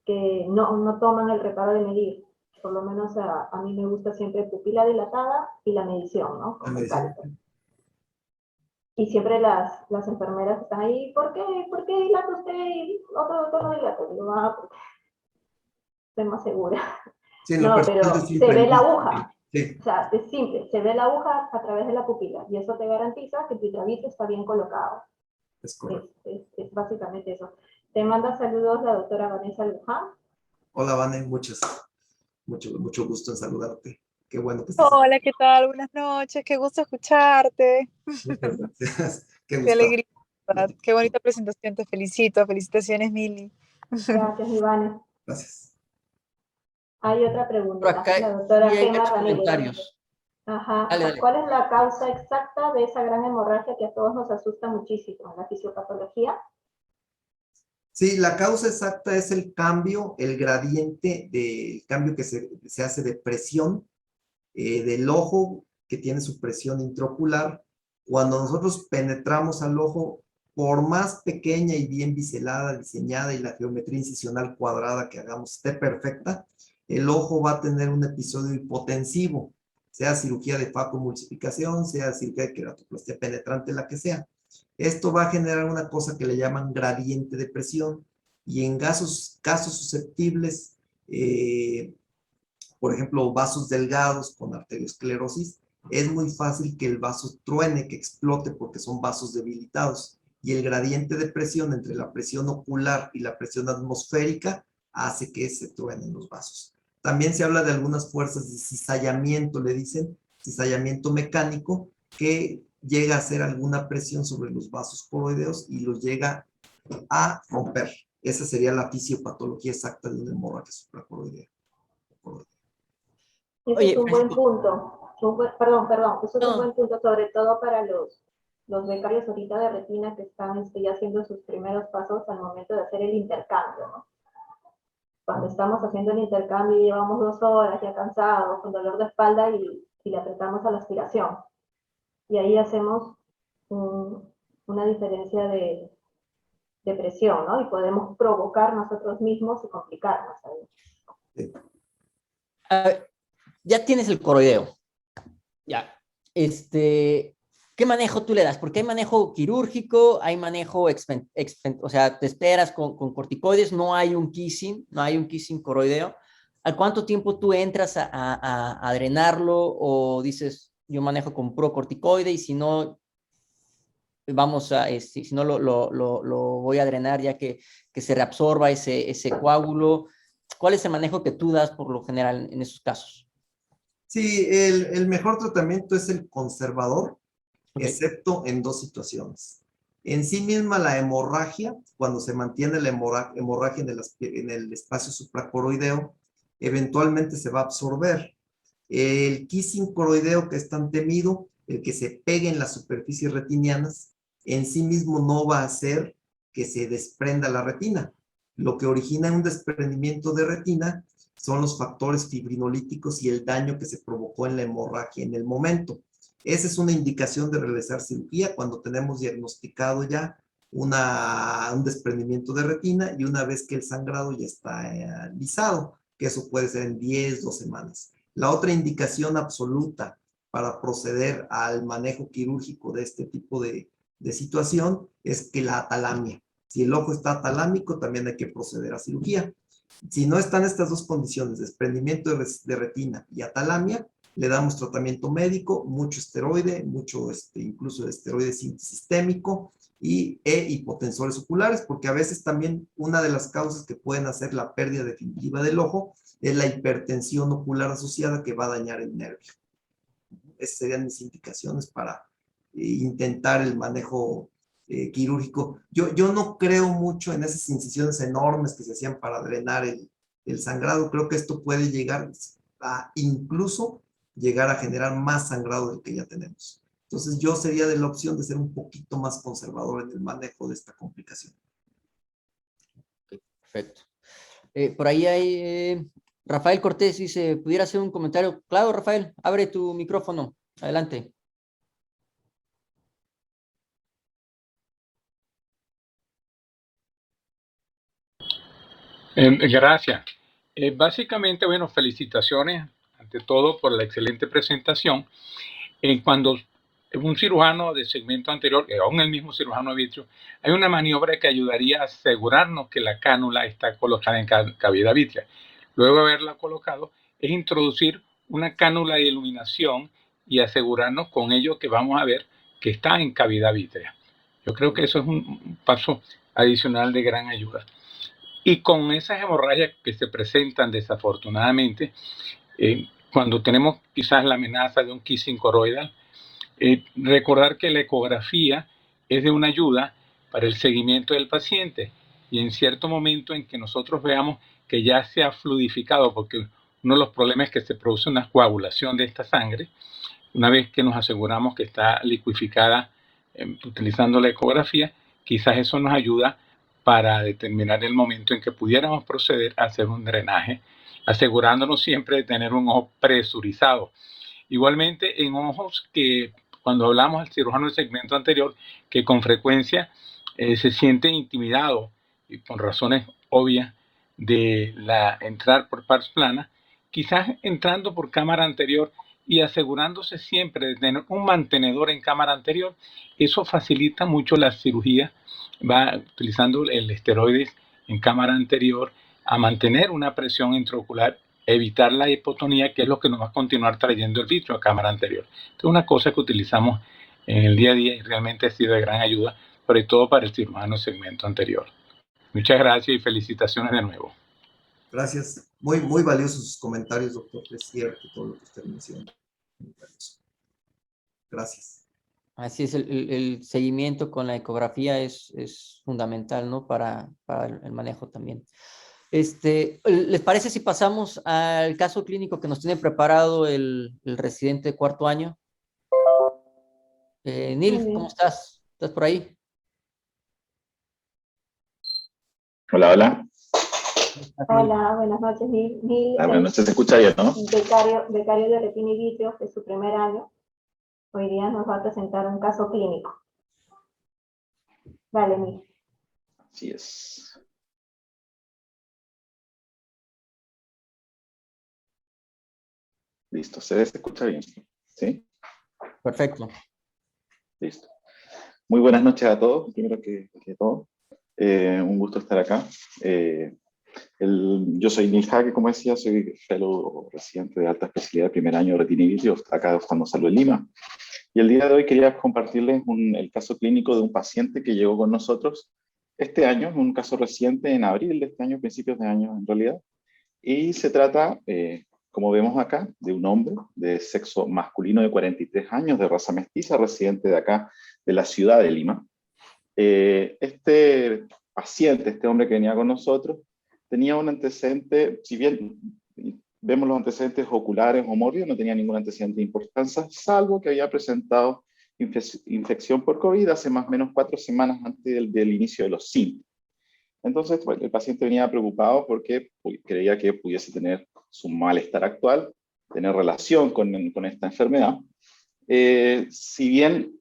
que no toman el reparo de medir, por lo menos a mí me gusta siempre pupila dilatada y la medición, ¿no? Con el cálculo. Y siempre las enfermeras están ahí, ¿por qué dilata usted y otro doctor no dilata? Digo, porque estoy más segura. Sí, no, pero se ve la aguja. Sí. O sea, es simple, se ve la aguja a través de la pupila y eso te garantiza que tu intravítrea está bien colocado. Es correcto. Es básicamente eso. Te manda saludos la doctora Vanessa Luján. Hola, Vane, mucho gusto en saludarte. Qué bueno que estás Hola, ¿qué tal? Buenas noches, qué gusto escucharte. Muchas gracias. Qué alegría, ¿verdad? Qué bonita presentación, te felicito. Felicitaciones, Mili. Gracias, Ivane. Gracias. Hay otra pregunta. Acá, la doctora sí, hay Gemma muchos Ramírez. comentarios. Ajá. Dale. ¿Cuál es la causa exacta de esa gran hemorragia que a todos nos asusta muchísimo? ¿La fisiopatología? Sí, la causa exacta es el cambio, el gradiente del cambio que se hace de presión del ojo, que tiene su presión intraocular. Cuando nosotros penetramos al ojo, por más pequeña y bien biselada, diseñada y la geometría incisional cuadrada que hagamos esté perfecta, el ojo va a tener un episodio hipotensivo, sea cirugía de facoemulsificación, sea cirugía de queratoplastia penetrante, la que sea. Esto va a generar una cosa que le llaman gradiente de presión y en casos susceptibles, por ejemplo, vasos delgados con arteriosclerosis, es muy fácil que el vaso truene, que explote, porque son vasos debilitados. Y el gradiente de presión entre la presión ocular y la presión atmosférica hace que se truenen los vasos. También se habla de algunas fuerzas de cizallamiento, le dicen, cizallamiento mecánico, que llega a hacer alguna presión sobre los vasos coroideos y los llega a romper. Esa sería la fisiopatología exacta de una hemorragia supracoroidea. Ese es Oye, un buen punto. Perdón, eso es un buen no, punto, sobre todo para los becarios ahorita de retina que están ya haciendo sus primeros pasos al momento de hacer el intercambio, ¿no? Cuando estamos haciendo el intercambio y llevamos 2 horas ya cansados, con dolor de espalda y le apretamos a la aspiración. Y ahí hacemos una diferencia de presión, ¿no? Y podemos provocar nosotros mismos y complicarnos ahí. a ver, ya tienes el coroideo. Ya. ¿Qué manejo tú le das? Porque hay manejo quirúrgico, hay manejo, o sea, te esperas con corticoides, no hay un kissing coroideo. ¿Al cuánto tiempo tú entras a drenarlo o dices, yo manejo con puro corticoide y si no, si no lo voy a drenar ya que se reabsorba ese coágulo? ¿Cuál es el manejo que tú das por lo general en esos casos? Sí, el mejor tratamiento es el conservador, Okay. excepto en dos situaciones. En sí misma la hemorragia, cuando se mantiene la hemorragia en el espacio supracoroideo, eventualmente se va a absorber. El kissing coroideo, que es tan temido, el que se pegue en las superficies retinianas, en sí mismo no va a hacer que se desprenda la retina. Lo que origina un desprendimiento de retina son los factores fibrinolíticos y el daño que se provocó en la hemorragia en el momento. Esa es una indicación de realizar cirugía cuando tenemos diagnosticado ya un desprendimiento de retina y una vez que el sangrado ya está lisado, que eso puede ser en 10, 2 semanas. La otra indicación absoluta para proceder al manejo quirúrgico de este tipo de situación es que la atalamia. Si el ojo está atalámico, también hay que proceder a cirugía. Si no están estas dos condiciones, desprendimiento de retina y atalamia, le damos tratamiento médico, mucho esteroide, incluso esteroide sistémico e hipotensores oculares, porque a veces también una de las causas que pueden hacer la pérdida definitiva del ojo es la hipertensión ocular asociada que va a dañar el nervio. Esas serían mis indicaciones para intentar el manejo quirúrgico. Yo no creo mucho en esas incisiones enormes que se hacían para drenar el sangrado. Creo que esto puede llegar a incluso llegar a generar más sangrado del que ya tenemos. Entonces yo sería de la opción de ser un poquito más conservador en el manejo de esta complicación. Perfecto. Por ahí hay Rafael Cortés dice, ¿pudiera hacer un comentario? Claro, Rafael, abre tu micrófono. Adelante. Gracias. Básicamente, bueno, felicitaciones ante todo por la excelente presentación. Cuando un cirujano de segmento anterior, aún el mismo cirujano vitrio, hay una maniobra que ayudaría a asegurarnos que la cánula está colocada en cavidad vítrea. Luego de haberla colocado, es introducir una cánula de iluminación y asegurarnos con ello que vamos a ver que está en cavidad vítrea. Yo creo que eso es un paso adicional de gran ayuda. Y con esas hemorragias que se presentan desafortunadamente, cuando tenemos quizás la amenaza de un kissing coroidal, recordar que la ecografía es de una ayuda para el seguimiento del paciente y en cierto momento en que nosotros veamos que ya se ha fluidificado, porque uno de los problemas es que se produce una coagulación de esta sangre, una vez que nos aseguramos que está liquificada utilizando la ecografía, quizás eso nos ayuda para determinar el momento en que pudiéramos proceder a hacer un drenaje, asegurándonos siempre de tener un ojo presurizado. Igualmente, en ojos que, cuando hablamos al cirujano del segmento anterior, que con frecuencia se siente intimidado, y por razones obvias, de entrar por pars plana, quizás entrando por cámara anterior y asegurándose siempre de tener un mantenedor en cámara anterior, eso facilita mucho la cirugía. Va utilizando el esteroide en cámara anterior a mantener una presión intraocular evitar la hipotonía, que es lo que nos va a continuar trayendo el vitrio a cámara anterior. Esto es una cosa que utilizamos en el día a día y realmente ha sido de gran ayuda, sobre todo para el cirujano segmento anterior. Muchas gracias y felicitaciones de nuevo. Gracias. Muy valiosos sus comentarios, doctor. Es cierto todo lo que usted menciona. Muy valioso. Gracias. Así es, el seguimiento con la ecografía es fundamental, ¿no? Para el manejo también. ¿Les parece si pasamos al caso clínico que nos tiene preparado el residente de cuarto año? Muy Nil, bien. ¿cómo estás? ¿Estás por ahí? Hola, hola. Hola, buenas noches. Nil Buenas es noches, se escucha bien, ¿no? becario de retina y vitrio, es su primer año. Hoy día nos va a presentar un caso clínico. Dale, Nil. Así es. Listo, se escucha bien, ¿sí? Perfecto. Listo. Muy buenas noches a todos, primero que todo. Un gusto estar acá. Yo soy Nil Jaque, como decía, soy fellow residente de alta especialidad de primer año de retina y vitrio, acá cuando salgo en Lima. Y el día de hoy quería compartirles el caso clínico de un paciente que llegó con nosotros este año, un caso reciente en abril de este año, principios de año en realidad. Y se trata, como vemos acá, de un hombre de sexo masculino de 43 años, de raza mestiza, residente de acá, de la ciudad de Lima. Este paciente, este hombre que venía con nosotros, tenía un antecedente, si bien vemos los antecedentes oculares o mórbidos, no tenía ningún antecedente de importancia, salvo que había presentado infección por COVID hace más o menos 4 semanas antes del inicio de los síntomas. Entonces, bueno, el paciente venía preocupado porque creía que pudiese tener su malestar actual, tener relación con esta enfermedad. Si bien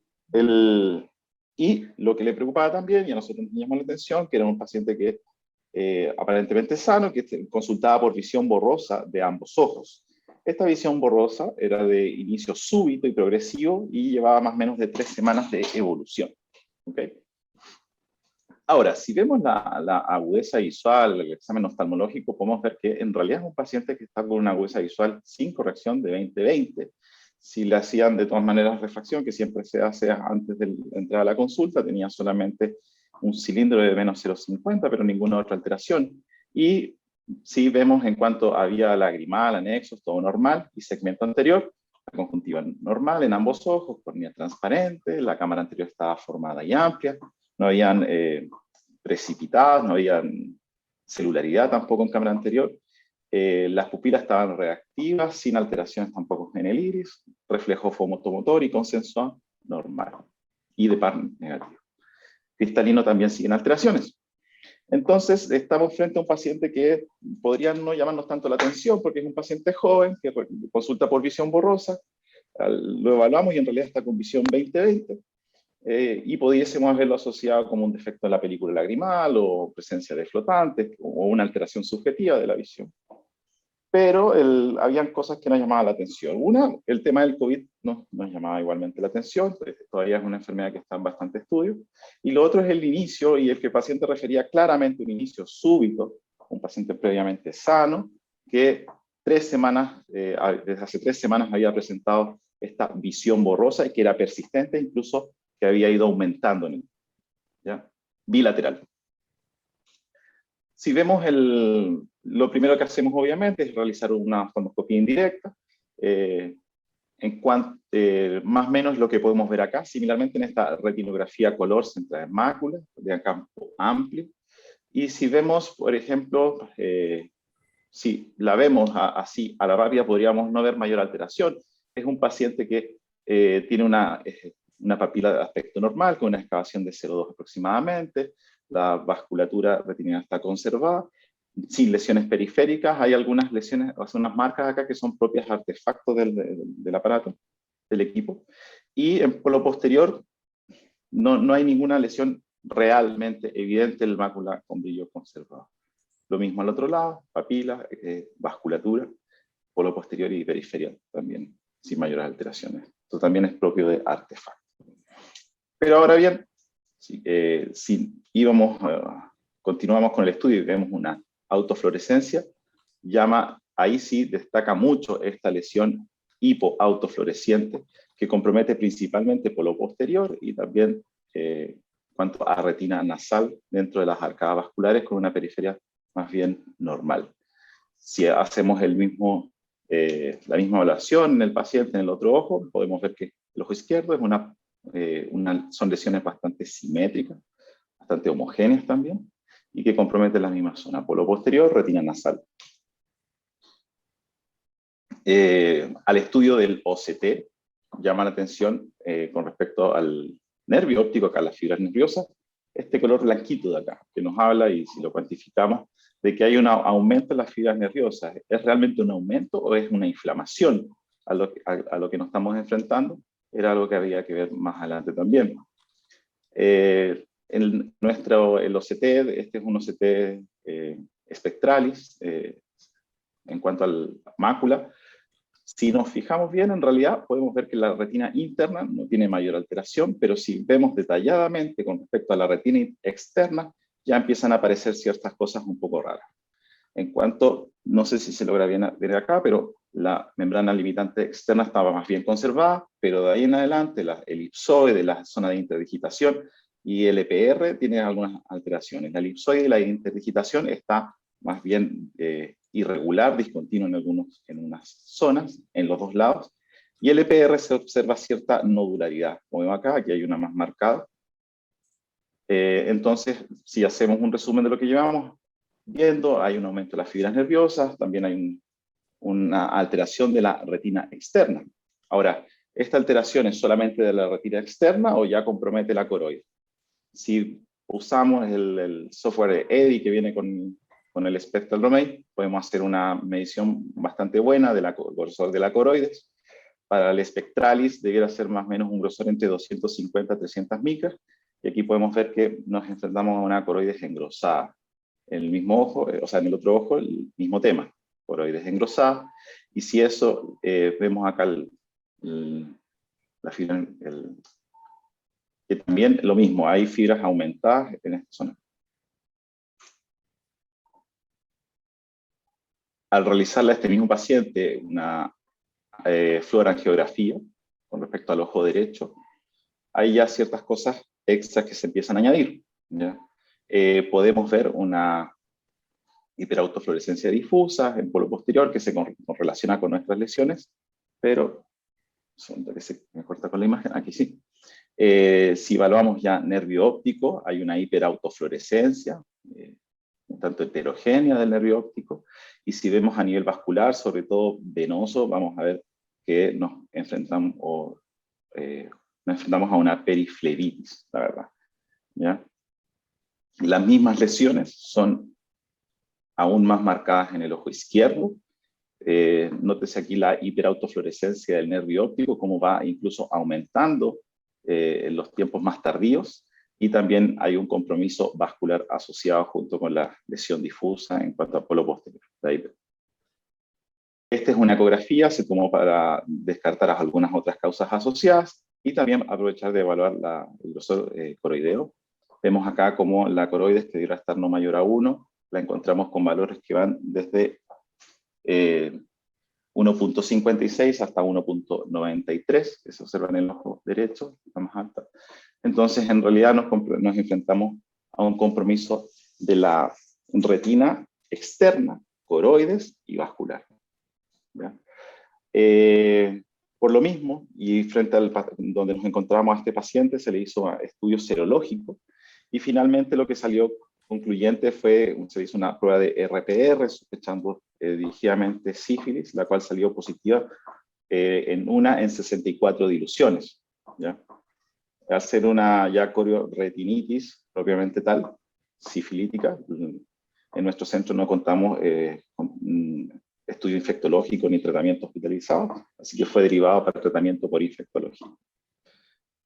y lo que le preocupaba también, y a nosotros nos llamó la atención, que era un paciente que aparentemente sano, que consultaba por visión borrosa de ambos ojos. Esta visión borrosa era de inicio súbito y progresivo y llevaba más o menos de 3 semanas de evolución. ¿Okay? Ahora, si vemos la agudeza visual, el examen oftalmológico, podemos ver que en realidad es un paciente que está con una agudeza visual sin corrección de 20/20. Si le hacían de todas maneras refracción, que siempre se hace antes de entrar a la consulta, tenía solamente un cilindro de menos 0,50, pero ninguna otra alteración. Y si vemos en cuanto había lagrimal, anexos, todo normal, y segmento anterior, la conjuntiva normal en ambos ojos, córnea transparente, la cámara anterior estaba formada y amplia, no habían precipitadas, no habían celularidad tampoco en cámara anterior, las pupilas estaban reactivas, sin alteraciones tampoco en el iris, reflejo fotomotor y consensual normal, y de par negativo. Cristalino también siguen alteraciones. Entonces, estamos frente a un paciente que podría no llamarnos tanto la atención porque es un paciente joven que consulta por visión borrosa, lo evaluamos y en realidad está con visión 20/20, y pudiésemos haberlo asociado como un defecto de la película lagrimal o presencia de flotantes o una alteración subjetiva de la visión. Pero habían cosas que nos llamaban la atención. Una, el tema del COVID nos llamaba igualmente la atención, todavía es una enfermedad que está en bastante estudio. Y lo otro es el inicio, y el que el paciente refería claramente un inicio súbito, un paciente previamente sano, que 3 semanas, desde hace 3 semanas había presentado esta visión borrosa y que era persistente, incluso que había ido aumentando en ¿ya? Bilateral. Si vemos lo primero que hacemos obviamente es realizar una oftalmoscopía indirecta, más o menos lo que podemos ver acá, similarmente en esta retinografía color centrada en mácula, de campo amplio, y si vemos, por ejemplo, si la vemos así a la rápida, podríamos no ver mayor alteración. Es un paciente que tiene una papila de aspecto normal, con una excavación de 0,2 aproximadamente, la vasculatura retinal está conservada, sin lesiones periféricas. Hay algunas lesiones, o sea, unas marcas acá que son propias artefactos del aparato, del equipo, y por lo posterior no hay ninguna lesión realmente evidente del mácula con brillo conservado. Lo mismo al otro lado, papila, vasculatura, polo posterior y periferial también, sin mayores alteraciones. Esto también es propio de artefactos. Pero ahora bien, si continuamos con el estudio y vemos una autofluorescencia, llama ahí sí destaca mucho esta lesión hipoautofluorescente, que compromete principalmente polo posterior y también cuanto a retina nasal dentro de las arcadas vasculares con una periferia más bien normal. Si hacemos la misma evaluación en el paciente en el otro ojo, podemos ver que el ojo izquierdo es son lesiones bastante simétricas, bastante homogéneas también, y que comprometen la misma zona, polo posterior, retina nasal. Al estudio del OCT, llama la atención con respecto al nervio óptico, acá las fibras nerviosas, este color blanquito de acá, que nos habla, y si lo cuantificamos, de que hay un aumento en las fibras nerviosas. ¿Es realmente un aumento o es una inflamación a lo que nos estamos enfrentando? Era algo que había que ver más adelante también. El OCT, este es un OCT spectralis, en cuanto al mácula. Si nos fijamos bien, en realidad podemos ver que la retina interna no tiene mayor alteración, pero si vemos detalladamente con respecto a la retina externa, ya empiezan a aparecer ciertas cosas un poco raras. En cuanto, no sé si se logra ver acá, pero la membrana limitante externa estaba más bien conservada, pero de ahí en adelante la elipsoide, la zona de interdigitación y el EPR tienen algunas alteraciones. La elipsoide y la interdigitación está más bien irregular, discontinuo en unas zonas, en los dos lados, y el EPR se observa cierta nodularidad, como vemos acá, aquí hay una más marcada. Entonces, si hacemos un resumen de lo que llevamos viendo, hay un aumento de las fibras nerviosas, también hay una alteración de la retina externa. Ahora, ¿esta alteración es solamente de la retina externa o ya compromete la coroide? Si usamos el software de EDI que viene con el Spectral Domain, podemos hacer una medición bastante buena del grosor de la coroides. Para el Spectralis debiera ser más o menos un grosor entre 250 a 300 micras, y aquí podemos ver que nos enfrentamos a una coroides engrosada. En el mismo ojo, o sea, en el otro ojo, el mismo tema, coroides engrosada, y si eso, vemos acá la fibra, que también lo mismo, hay fibras aumentadas en esta zona. Al realizarle a este mismo paciente una fluorangiografía con respecto al ojo derecho, hay ya ciertas cosas extras que se empiezan a añadir, ¿ya? Podemos ver una hiperautofluorescencia difusa en polo posterior que se relaciona con nuestras lesiones, pero me corta con la imagen, aquí sí. Si evaluamos ya nervio óptico, hay una hiperautofluorescencia, un tanto heterogénea del nervio óptico, y si vemos a nivel vascular, sobre todo venoso, vamos a ver que nos enfrentamos a una periflebitis, la verdad, ¿ya? Las mismas lesiones son aún más marcadas en el ojo izquierdo. Nótese aquí la hiperautofluorescencia del nervio óptico, cómo va incluso aumentando en los tiempos más tardíos, y también hay un compromiso vascular asociado junto con la lesión difusa en cuanto al polo posterior. Esta es una ecografía, se tomó para descartar algunas otras causas asociadas y también aprovechar de evaluar el grosor coroideo. Vemos acá como la coroides, que debiera estar no mayor a 1, la encontramos con valores que van desde 1.56 hasta 1.93, que se observa en el ojo derecho, la más alta. Entonces, en realidad nos enfrentamos a un compromiso de la retina externa, coroides y vascular, ¿ya? Por lo mismo, y frente al donde nos encontramos a este paciente, se le hizo estudio serológico, y finalmente lo que salió concluyente se hizo una prueba de RPR, sospechando dirigidamente sífilis, la cual salió positiva en 64 diluciones, ¿ya? Al ser una ya corioretinitis propiamente tal, sifilítica, en nuestro centro no contamos con estudio infectológico ni tratamiento hospitalizado, así que fue derivado para tratamiento por infectología.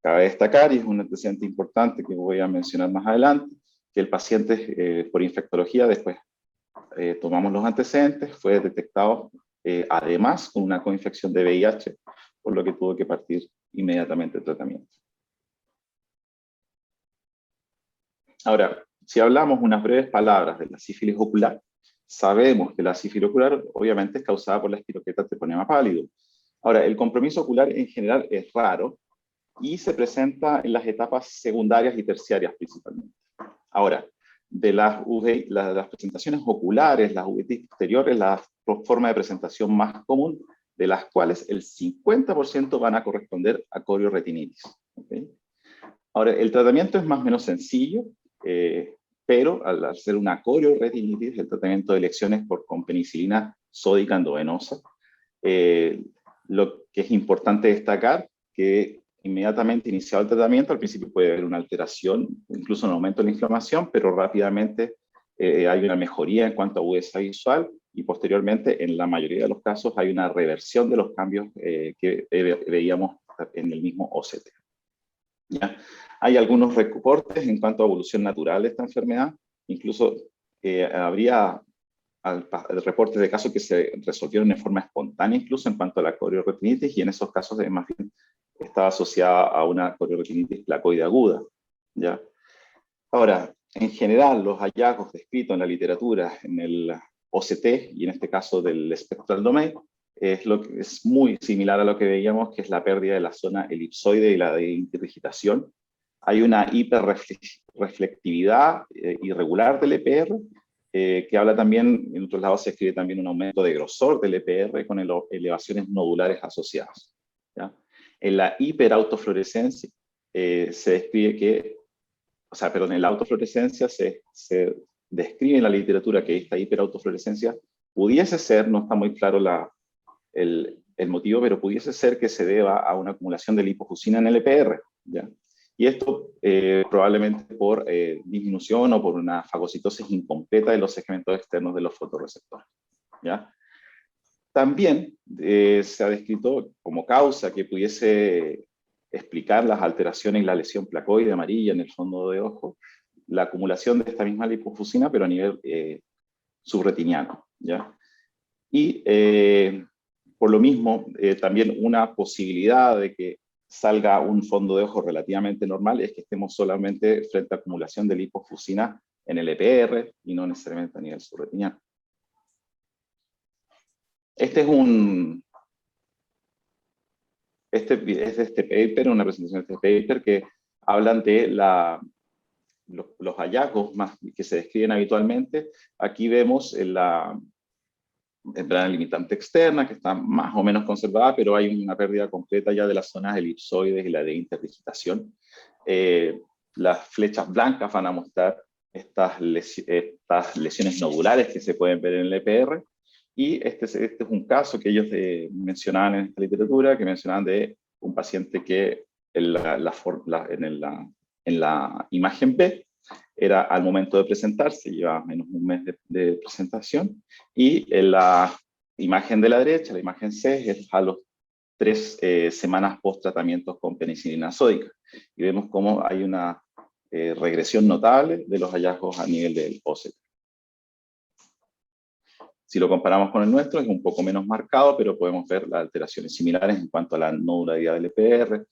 Cabe destacar, y es un antecedente importante que voy a mencionar más adelante, que el paciente por infectología, después tomamos los antecedentes, fue detectado además con una coinfección de VIH, por lo que tuvo que partir inmediatamente el tratamiento. Ahora, si hablamos unas breves palabras de la sífilis ocular, sabemos que la ciforia ocular obviamente es causada por la espiroqueta treponema pálido. Ahora, el compromiso ocular en general es raro y se presenta en las etapas secundarias y terciarias principalmente. Ahora, de las presentaciones oculares, las uveitis posteriores, la forma de presentación más común, de las cuales el 50% van a corresponder a corioretinitis. ¿Okay? Ahora, el tratamiento es más o menos sencillo, pero al hacer una corioretinitis, el tratamiento de elección es con penicilina sódica endovenosa. Lo que es importante destacar que inmediatamente iniciado el tratamiento, al principio puede haber una alteración, incluso un aumento de la inflamación, pero rápidamente hay una mejoría en cuanto a agudeza visual y posteriormente, en la mayoría de los casos, hay una reversión de los cambios que veíamos en el mismo OCT. ¿Ya? Hay algunos reportes en cuanto a evolución natural de esta enfermedad, incluso habría reportes de casos que se resolvieron de forma espontánea, incluso en cuanto a la corioretinitis, y en esos casos más bien está asociada a una corioretinitis placoide aguda. ¿Ya? Ahora, en general, los hallazgos descritos en la literatura, en el OCT, y en este caso del spectral domain, es muy similar a lo que veíamos, que es la pérdida de la zona elipsoide y la de interdigitación. Hay una hiperreflectividad irregular del EPR, que habla también, en otros lados se escribe también un aumento de grosor del EPR con elevaciones nodulares asociadas. ¿Ya? En la hiperautofluorescencia se describe que, en la autofluorescencia se describe en la literatura que esta hiperautofluorescencia pudiese ser, no está muy claro el motivo, pero pudiese ser que se deba a una acumulación de lipofuscina en el EPR. ¿Ya? Y esto probablemente por disminución o por una fagocitosis incompleta de los segmentos externos de los fotorreceptores. ¿Ya? También se ha descrito como causa que pudiese explicar las alteraciones en la lesión placoide amarilla en el fondo de ojo, la acumulación de esta misma lipofuscina, pero a nivel subretiniano. ¿Ya? Y por lo mismo, también una posibilidad de que salga un fondo de ojo relativamente normal es que estemos solamente frente a acumulación de lipofuscina en el EPR y no necesariamente a nivel subretiniano. Este es este paper, una presentación de este paper que hablan de los hallazgos más que se describen habitualmente. Aquí vemos la membrana limitante externa, que está más o menos conservada, pero hay una pérdida completa ya de las zonas elipsoides y la de interdigitación. Las flechas blancas van a mostrar estas lesiones nodulares que se pueden ver en el EPR, y este es un caso que ellos mencionaban en esta literatura, que mencionaban de un paciente que en la imagen B era al momento de presentarse, lleva menos de un mes de presentación, y en la imagen de la derecha, la imagen C, es a los 3 semanas post tratamientos con penicilina sódica. Y vemos cómo hay una regresión notable de los hallazgos a nivel del OCT. Si lo comparamos con el nuestro, es un poco menos marcado, pero podemos ver las alteraciones similares en cuanto a la nodularidad del EPR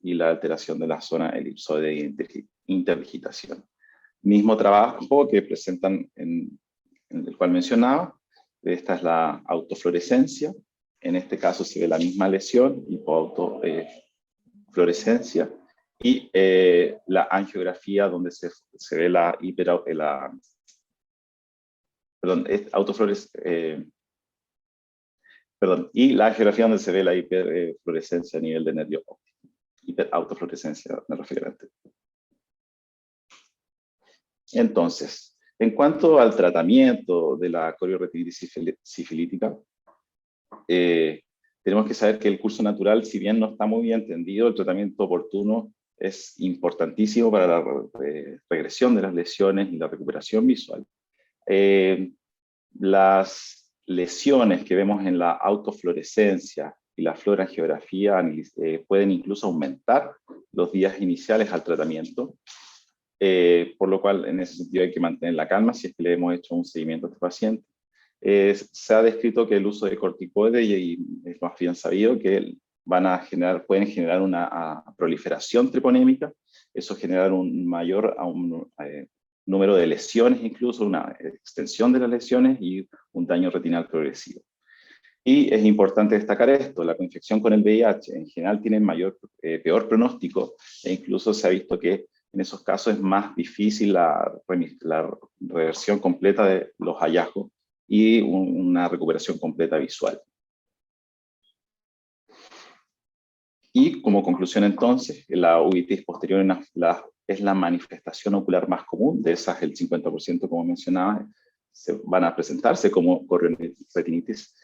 y la alteración de la zona elipsoide de interdigitación. Mismo trabajo que presentan en el cual mencionaba. Esta es la autofluorescencia. En este caso se ve la misma lesión, hipoautofluorescencia, y la angiografía donde se ve y la angiografía donde se ve la hiperfluorescencia a nivel de nervio óptico. Hiperautofluorescencia me refiero antes. Entonces, en cuanto al tratamiento de la corioretinitis sifilítica, tenemos que saber que el curso natural, si bien no está muy bien entendido, el tratamiento oportuno es importantísimo para la regresión de las lesiones y la recuperación visual. Las lesiones que vemos en la autofluorescencia y la fluorangiografía pueden incluso aumentar los días iniciales al tratamiento, por lo cual en ese sentido hay que mantener la calma si es que le hemos hecho un seguimiento a este paciente. Se ha descrito que el uso de corticoides, y es más bien sabido que pueden generar una proliferación treponémica, eso generar un mayor número de lesiones, incluso una extensión de las lesiones y un daño retinal progresivo. Y es importante destacar esto, la coinfección con el VIH en general tiene peor pronóstico, e incluso se ha visto que en esos casos es más difícil la reversión completa de los hallazgos y una recuperación completa visual. Y como conclusión entonces, la uveitis posterior es la manifestación ocular más común, de esas el 50% como mencionaba, van a presentarse como retinitis.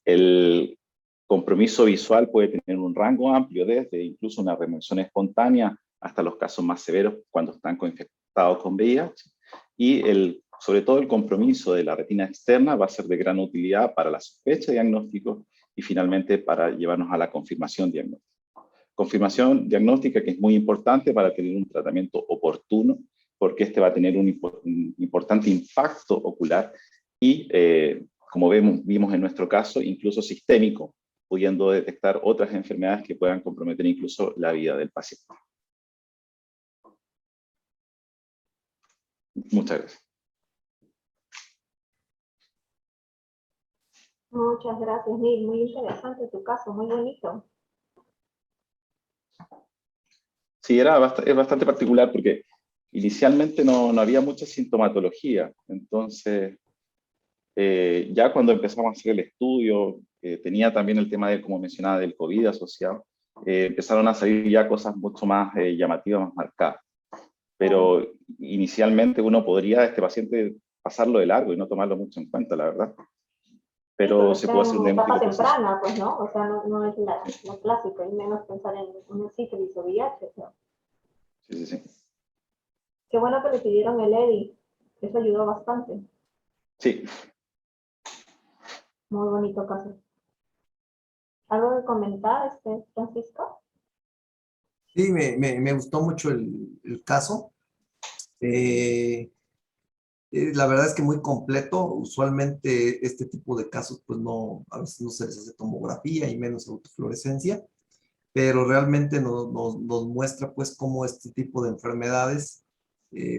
El compromiso visual puede tener un rango amplio desde incluso una remoción espontánea hasta los casos más severos cuando están coinfectados con VIH. Y sobre todo el compromiso de la retina externa va a ser de gran utilidad para la sospecha diagnóstico y finalmente para llevarnos a la confirmación diagnóstica. Confirmación diagnóstica que es muy importante para tener un tratamiento oportuno, porque este va a tener un importante impacto ocular y, como vimos en nuestro caso, incluso sistémico, pudiendo detectar otras enfermedades que puedan comprometer incluso la vida del paciente. Muchas gracias. Muchas gracias, Neil. Muy interesante tu caso, muy bonito. Sí, es bastante particular porque inicialmente no había mucha sintomatología. Entonces, ya cuando empezamos a hacer el estudio, tenía también el tema de, como mencionaba, del COVID asociado, empezaron a salir ya cosas mucho más llamativas, más marcadas. Pero inicialmente uno podría, este paciente, pasarlo de largo y no tomarlo mucho en cuenta, la verdad. Pero se puede hacer un etapa diagnóstico preciso. temprana, pues, ¿no? O sea, no es la clásica, y menos pensar en una sífilis o VIH, ¿no? Sí. Qué bueno que le pidieron el EDI, eso ayudó bastante. Sí. Muy bonito caso. ¿Algo que comentar, Francisco? Sí, me gustó mucho el caso. La verdad es que muy completo. Usualmente este tipo de casos, pues no, a veces no se les hace tomografía y menos autofluorescencia, pero realmente nos muestra pues cómo este tipo de enfermedades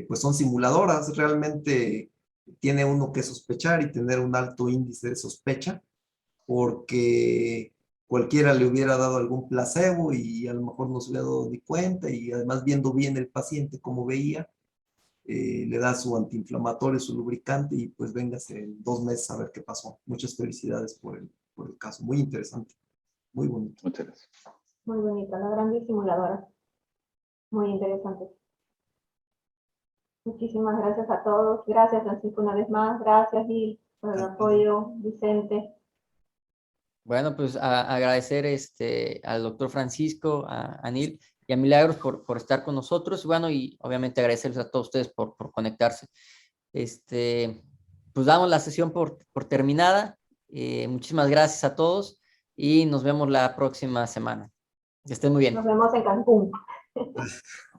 pues son simuladoras. Realmente tiene uno que sospechar y tener un alto índice de sospecha, porque cualquiera le hubiera dado algún placebo y a lo mejor no se hubiera dado ni cuenta, y además viendo bien el paciente como veía, le da su antiinflamatorio, su lubricante, y pues véngase en 2 meses a ver qué pasó. Muchas felicidades por el caso, muy interesante, muy bonito. Muchas gracias. Muy bonita, la gran disimuladora. Muy interesante. Muchísimas gracias a todos. Gracias, Francisco, una vez más. Gracias, Gil, por el apoyo. Vicente. Bueno, pues agradecer al doctor Francisco, a Neil y a Milagros por estar con nosotros. Y bueno, y obviamente agradecerles a todos ustedes por conectarse. Pues damos la sesión por terminada. Muchísimas gracias a todos y nos vemos la próxima semana. Que estén muy bien. Nos vemos en Cancún.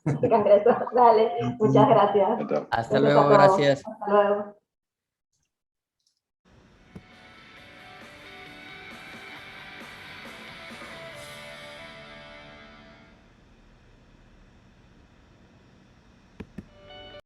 De Cangreso. Dale, muchas gracias. Entonces, Hasta Gracias a luego, todos. gracias. Hasta luego.